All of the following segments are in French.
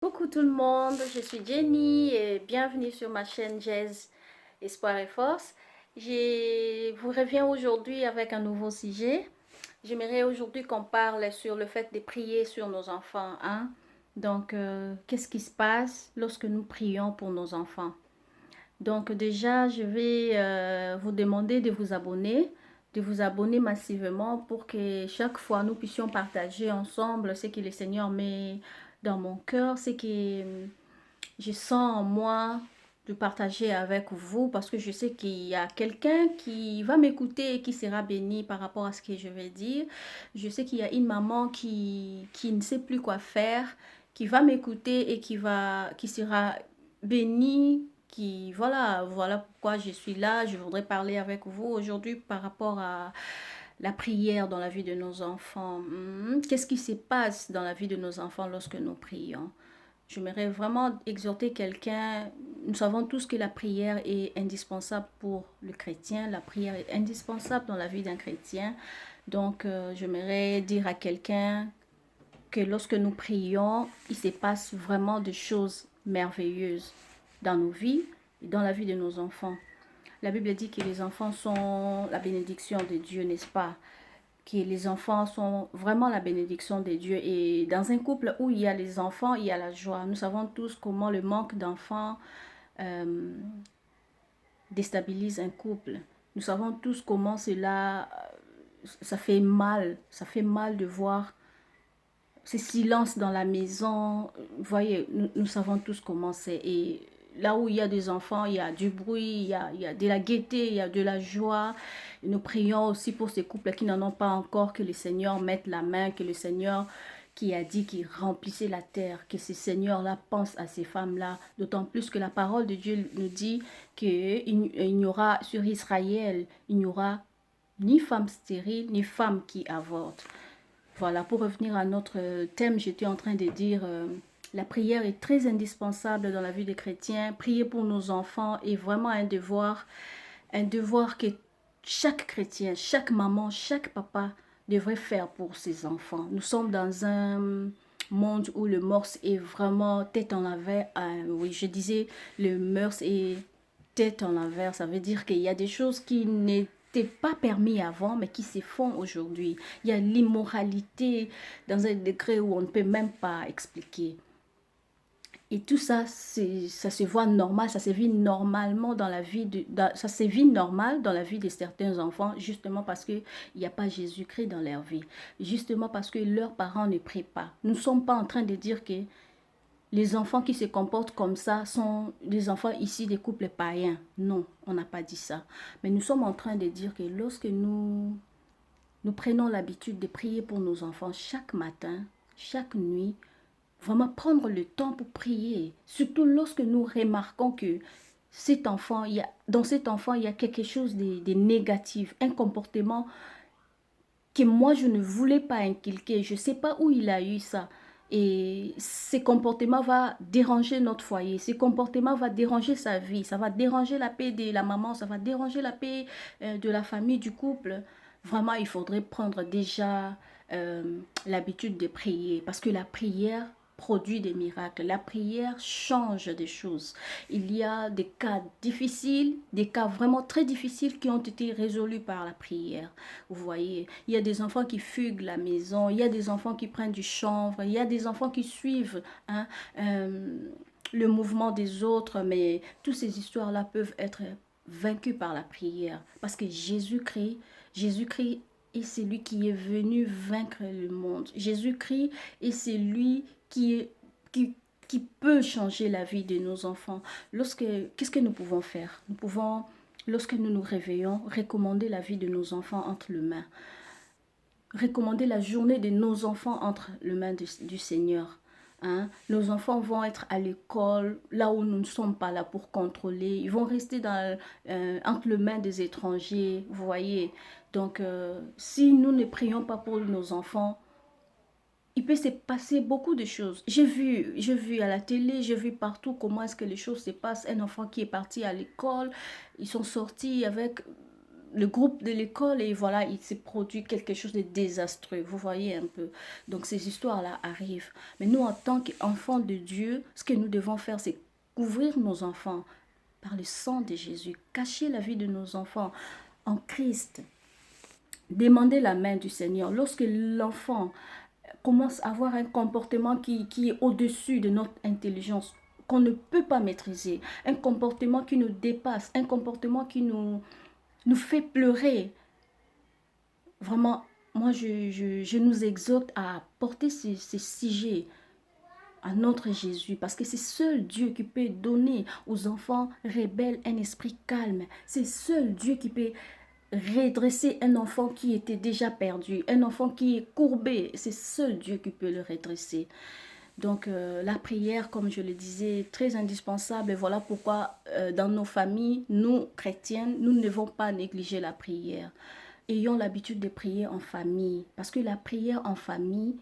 Coucou tout le monde, je suis Jenny et bienvenue sur ma chaîne Jazz Espoir et Force. Je vous reviens aujourd'hui avec un nouveau sujet. J'aimerais aujourd'hui qu'on parle sur le fait de prier sur nos enfants, hein. Donc, qu'est-ce qui se passe lorsque nous prions pour nos enfants? Donc déjà, je vais vous demander de vous abonner massivement pour que chaque fois nous puissions partager ensemble ce que le Seigneur met dans mon cœur, ce que je sens en moi de partager avec vous parce que je sais qu'il y a quelqu'un qui va m'écouter et qui sera béni par rapport à ce que je vais dire. Je sais qu'il y a une maman qui ne sait plus quoi faire, qui va m'écouter et qui sera bénie, voilà pourquoi je suis là. Je voudrais parler avec vous aujourd'hui par rapport à la prière dans la vie de nos enfants. Qu'est-ce qui se passe dans la vie de nos enfants lorsque nous prions? J'aimerais vraiment exhorter quelqu'un. Nous savons tous que la prière est indispensable pour le chrétien. La prière est indispensable dans la vie d'un chrétien. Donc, j'aimerais dire à quelqu'un que lorsque nous prions, il se passe vraiment des choses merveilleuses dans nos vies et dans la vie de nos enfants. La Bible dit que les enfants sont la bénédiction de Dieu, n'est-ce pas? Que les enfants sont vraiment la bénédiction de Dieu. Et dans un couple où il y a les enfants, il y a la joie. Nous savons tous comment le manque d'enfants euh, déstabilise un couple. Nous savons tous comment cela, ça fait mal de voir ce silence dans la maison. Vous voyez, nous savons tous comment c'est. Et là où il y a des enfants, il y a du bruit, il y a de la gaieté, il y a de la joie. Et nous prions aussi pour ces couples qui n'en ont pas encore, que le Seigneur mette la main, que le Seigneur qui a dit qu'il remplissait la terre, que ce Seigneur-là pense à ces femmes-là. D'autant plus que la parole de Dieu nous dit qu'il n'y aura sur Israël, il n'y aura ni femme stérile, ni femme qui avorte. Voilà, pour revenir à notre thème, j'étais en train de dire, la prière est très indispensable dans la vie des chrétiens. Prier pour nos enfants est vraiment un devoir que chaque chrétien, chaque maman, chaque papa devrait faire pour ses enfants. Nous sommes dans un monde où le morse est vraiment tête en l'envers. Oui, je disais, le morse est tête en l'envers. Ça veut dire qu'il y a des choses qui n'étaient pas permis avant, mais qui se font aujourd'hui. Il y a l'immoralité dans un degré où on ne peut même pas expliquer. Et tout ça, ça se voit normal, ça se vit normalement dans la vie ça se vit normal dans la vie de certains enfants, justement parce qu'il n'y a pas Jésus-Christ dans leur vie. Justement parce que leurs parents ne prient pas. Nous ne sommes pas en train de dire que les enfants qui se comportent comme ça sont des enfants ici des couples païens. Non, on n'a pas dit ça. Mais nous sommes en train de dire que lorsque nous prenons l'habitude de prier pour nos enfants chaque matin, chaque nuit, vraiment prendre le temps pour prier, surtout lorsque nous remarquons que dans cet enfant, il y a quelque chose de négatif, un comportement que moi, je ne voulais pas inculquer. Je ne sais pas où il a eu ça. Et ces comportements vont déranger notre foyer. Ces comportements vont déranger sa vie. Ça va déranger la paix de la maman. Ça va déranger la paix de la famille, du couple. Vraiment, il faudrait prendre déjà l'habitude de prier. Parce que la prière produit des miracles. La prière change des choses. Il y a des cas difficiles, des cas vraiment très difficiles qui ont été résolus par la prière. Vous voyez, il y a des enfants qui fuguent la maison, il y a des enfants qui prennent du chanvre, il y a des enfants qui suivent hein, le mouvement des autres, mais toutes ces histoires-là peuvent être vaincues par la prière. Parce que Jésus-Christ est celui qui est venu vaincre le monde. Jésus-Christ est celui qui peut changer la vie de nos enfants. Qu'est-ce que nous pouvons faire? Nous pouvons, lorsque nous nous réveillons, recommander la vie de nos enfants entre les mains. Recommander la journée de nos enfants entre les mains du Seigneur. Hein? Nos enfants vont être à l'école, là où nous ne sommes pas là pour contrôler. Ils vont rester entre les mains des étrangers, vous voyez. Donc, si nous ne prions pas pour nos enfants, il peut se passer beaucoup de choses. J'ai vu à la télé, j'ai vu partout comment est-ce que les choses se passent. Un enfant qui est parti à l'école, ils sont sortis avec le groupe de l'école et voilà, il s'est produit quelque chose de désastreux. Vous voyez un peu. Donc ces histoires-là arrivent. Mais nous, en tant qu'enfants de Dieu, ce que nous devons faire, c'est couvrir nos enfants par le sang de Jésus, cacher la vie de nos enfants en Christ, demander la main du Seigneur. Lorsque l'enfant commence à avoir un comportement qui est au-dessus de notre intelligence, qu'on ne peut pas maîtriser, un comportement qui nous dépasse, un comportement qui nous fait pleurer, vraiment, moi, je nous exhorte à porter ces sujets à notre Jésus, parce que c'est seul Dieu qui peut donner aux enfants rebelles un esprit calme. C'est seul Dieu qui peut redresser un enfant qui était déjà perdu, un enfant qui est courbé. C'est seul Dieu qui peut le redresser. Donc la prière, comme je le disais, très indispensable. Et voilà pourquoi dans nos familles, nous, chrétiennes, nous ne devons pas négliger la prière. Ayons l'habitude de prier en famille. Parce que la prière en famille,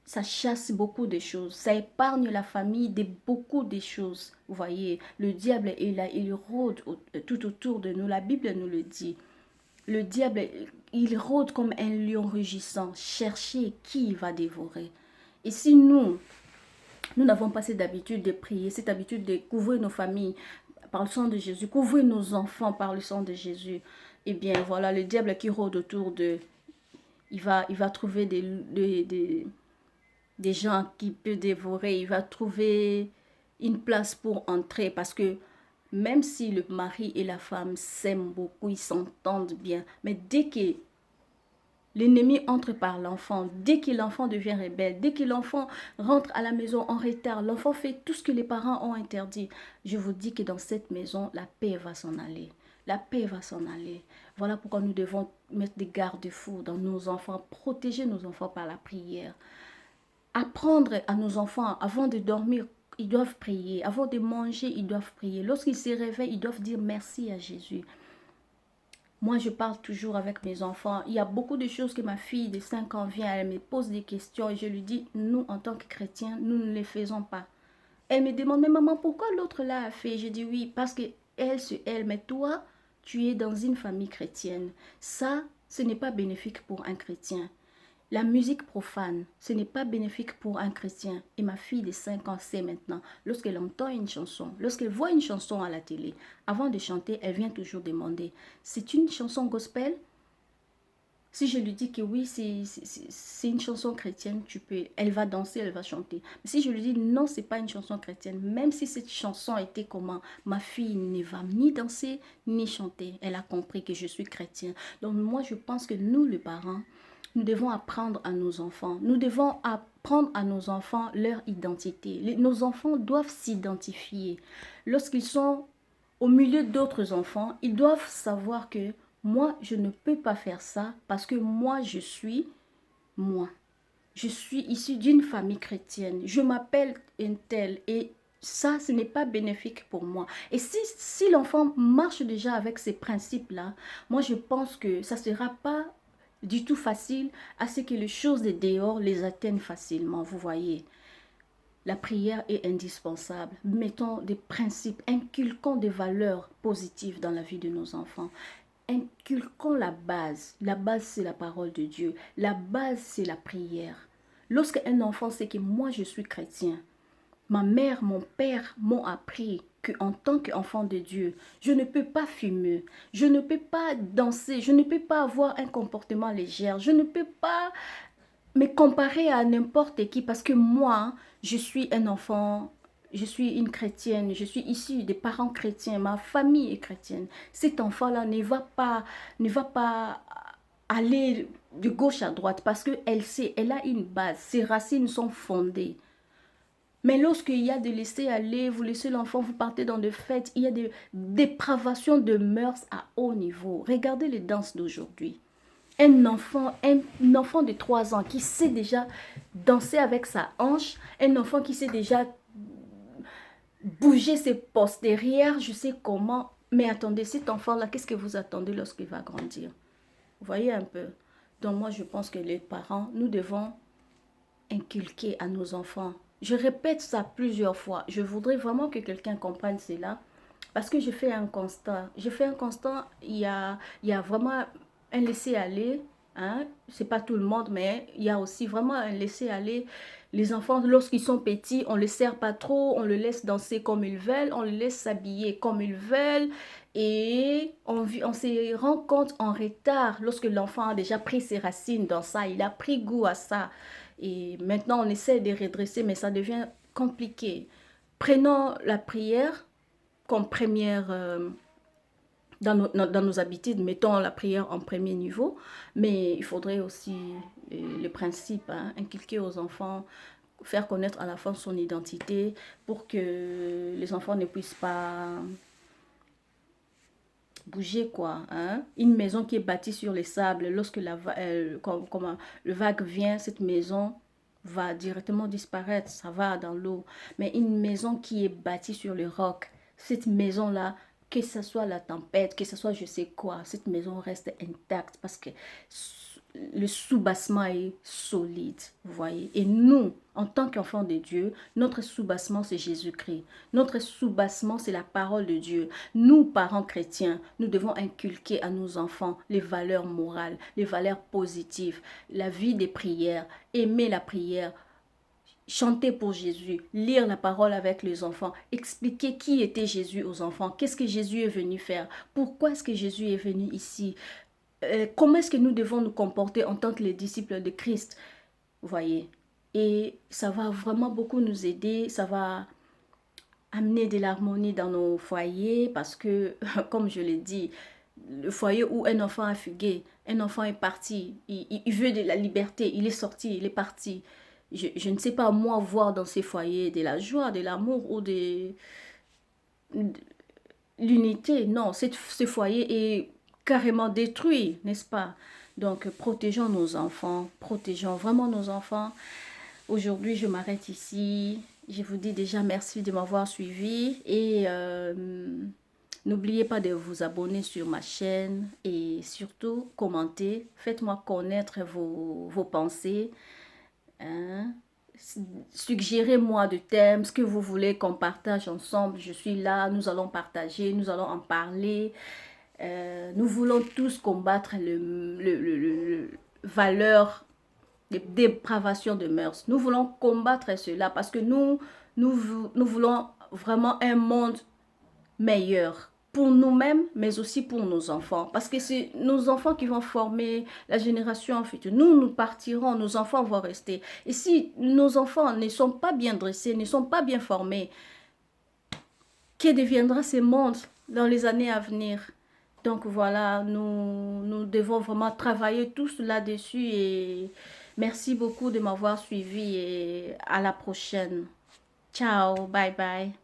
ça chasse beaucoup de choses. Ça épargne la famille de beaucoup de choses. Vous voyez, le diable est là, il rôde tout autour de nous. La Bible nous le dit. Le diable, il rôde comme un lion rugissant. Cherchez qui il va dévorer. Et si nous n'avons pas cette habitude de prier, cette habitude de couvrir nos familles par le sang de Jésus, couvrir nos enfants par le sang de Jésus, eh bien voilà, le diable qui rôde autour d'eux, il va trouver des gens qui peuvent dévorer, il va trouver une place pour entrer parce que même si le mari et la femme s'aiment beaucoup, ils s'entendent bien, mais dès que l'ennemi entre par l'enfant, dès que l'enfant devient rebelle, dès que l'enfant rentre à la maison en retard, l'enfant fait tout ce que les parents ont interdit. Je vous dis que dans cette maison, la paix va s'en aller. La paix va s'en aller. Voilà pourquoi nous devons mettre des garde-fous dans nos enfants, protéger nos enfants par la prière. Apprendre à nos enfants, avant de dormir, ils doivent prier. Avant de manger, ils doivent prier. Lorsqu'ils se réveillent, ils doivent dire merci à Jésus. Moi, je parle toujours avec mes enfants. Il y a beaucoup de choses que ma fille de 5 ans vient, elle me pose des questions et je lui dis, nous, en tant que chrétiens, nous ne les faisons pas. Elle me demande, mais maman, pourquoi l'autre là a fait? Je dis oui, parce que elle, c'est elle. Mais toi, tu es dans une famille chrétienne. Ça, ce n'est pas bénéfique pour un chrétien. La musique profane, ce n'est pas bénéfique pour un chrétien. Et ma fille de 5 ans sait maintenant, lorsqu'elle entend une chanson, lorsqu'elle voit une chanson à la télé, avant de chanter, elle vient toujours demander, c'est une chanson gospel? Si je lui dis que oui, c'est une chanson chrétienne, elle va danser, elle va chanter. Mais si je lui dis non, c'est pas une chanson chrétienne, même si cette chanson était comment, ma fille ne va ni danser ni chanter. Elle a compris que je suis chrétien. Donc moi, je pense que nous, les parents, nous devons apprendre à nos enfants. Nous devons apprendre à nos enfants leur identité. Nos enfants doivent s'identifier. Lorsqu'ils sont au milieu d'autres enfants, ils doivent savoir que moi, je ne peux pas faire ça parce que moi, je suis moi. Je suis issue d'une famille chrétienne. Je m'appelle un tel et ça, ce n'est pas bénéfique pour moi. Et si l'enfant marche déjà avec ces principes-là, moi, je pense que ça ne sera pas du tout facile à ce que les choses de dehors les atteignent facilement, vous voyez. La prière est indispensable. Mettons des principes, inculquons des valeurs positives dans la vie de nos enfants. Inculquons la base. La base, c'est la parole de Dieu. La base, c'est la prière. Lorsque un enfant sait que moi, je suis chrétien, ma mère, mon père m'ont appris qu'en tant qu'enfant de Dieu, je ne peux pas fumer, je ne peux pas danser, je ne peux pas avoir un comportement léger, je ne peux pas me comparer à n'importe qui parce que moi, je suis un enfant, je suis une chrétienne, je suis issue des parents chrétiens, ma famille est chrétienne. Cet enfant-là ne va pas aller de gauche à droite parce qu'elle sait, elle a une base, ses racines sont fondées. Mais lorsqu'il y a de laisser aller, vous laissez l'enfant, vous partez dans des fêtes, il y a des dépravations de mœurs à haut niveau. Regardez les danses d'aujourd'hui. Un enfant de 3 ans qui sait déjà danser avec sa hanche, un enfant qui sait déjà bouger ses postérieurs, je sais comment. Mais attendez, cet enfant-là, qu'est-ce que vous attendez lorsqu'il va grandir? Vous voyez un peu. Donc moi, je pense que les parents, nous devons inculquer à nos enfants. Je répète ça plusieurs fois. Je voudrais vraiment que quelqu'un comprenne cela. Parce que je fais un constat. Je fais un constat, il y a vraiment un laisser-aller. Hein? C'est pas tout le monde, mais il y a aussi vraiment un laisser-aller. Les enfants, lorsqu'ils sont petits, on ne les sert pas trop, on les laisse danser comme ils veulent, on les laisse s'habiller comme ils veulent. Et on se rend compte en retard lorsque l'enfant a déjà pris ses racines dans ça, il a pris goût à ça. Et maintenant, on essaie de redresser, mais ça devient compliqué. Prenons la prière comme première dans nos habitudes, mettons la prière en premier niveau, mais il faudrait aussi le principe, hein, inculquer aux enfants, faire connaître à la fois son identité pour que les enfants ne puissent pas bouger quoi. Hein. Une maison qui est bâtie sur les sables, lorsque le vague vient, cette maison va directement disparaître, ça va dans l'eau. Mais une maison qui est bâtie sur le roc, cette maison-là, que ce soit la tempête, que ce soit je sais quoi, cette maison reste intacte parce que le soubassement est solide, vous voyez. Et nous, en tant qu'enfants de Dieu, notre soubassement, c'est Jésus-Christ. Notre soubassement, c'est la parole de Dieu. Nous, parents chrétiens, nous devons inculquer à nos enfants les valeurs morales, les valeurs positives, la vie des prières, aimer la prière, chanter pour Jésus, lire la parole avec les enfants, expliquer qui était Jésus aux enfants, qu'est-ce que Jésus est venu faire, pourquoi est-ce que Jésus est venu ici, comment est-ce que nous devons nous comporter en tant que les disciples de Christ, vous voyez. Et ça va vraiment beaucoup nous aider, ça va amener de l'harmonie dans nos foyers parce que, comme je l'ai dit, le foyer où un enfant a fugué, un enfant est parti, il veut de la liberté, il est sorti, il est parti. Je ne sais pas, moi, voir dans ces foyers de la joie, de l'amour ou de l'unité. Non, ce foyer est carrément détruit, n'est-ce pas? Donc, protégeons nos enfants, protégeons vraiment nos enfants. Aujourd'hui, je m'arrête ici. Je vous dis déjà merci de m'avoir suivi et n'oubliez pas de vous abonner sur ma chaîne et surtout commentez. Faites-moi connaître vos pensées. Hein. Suggérez-moi de thèmes, ce que vous voulez qu'on partage ensemble. Je suis là, nous allons partager, nous allons en parler. Nous voulons tous combattre le valeur de dépravation de mœurs. Nous voulons combattre cela parce que nous voulons vraiment un monde meilleur pour nous-mêmes, mais aussi pour nos enfants. Parce que c'est nos enfants qui vont former la génération future. Nous partirons, nos enfants vont rester. Et si nos enfants ne sont pas bien dressés, ne sont pas bien formés, que deviendra ce monde dans les années à venir? Donc voilà, nous devons vraiment travailler tous là-dessus et merci beaucoup de m'avoir suivi et à la prochaine. Ciao, bye bye.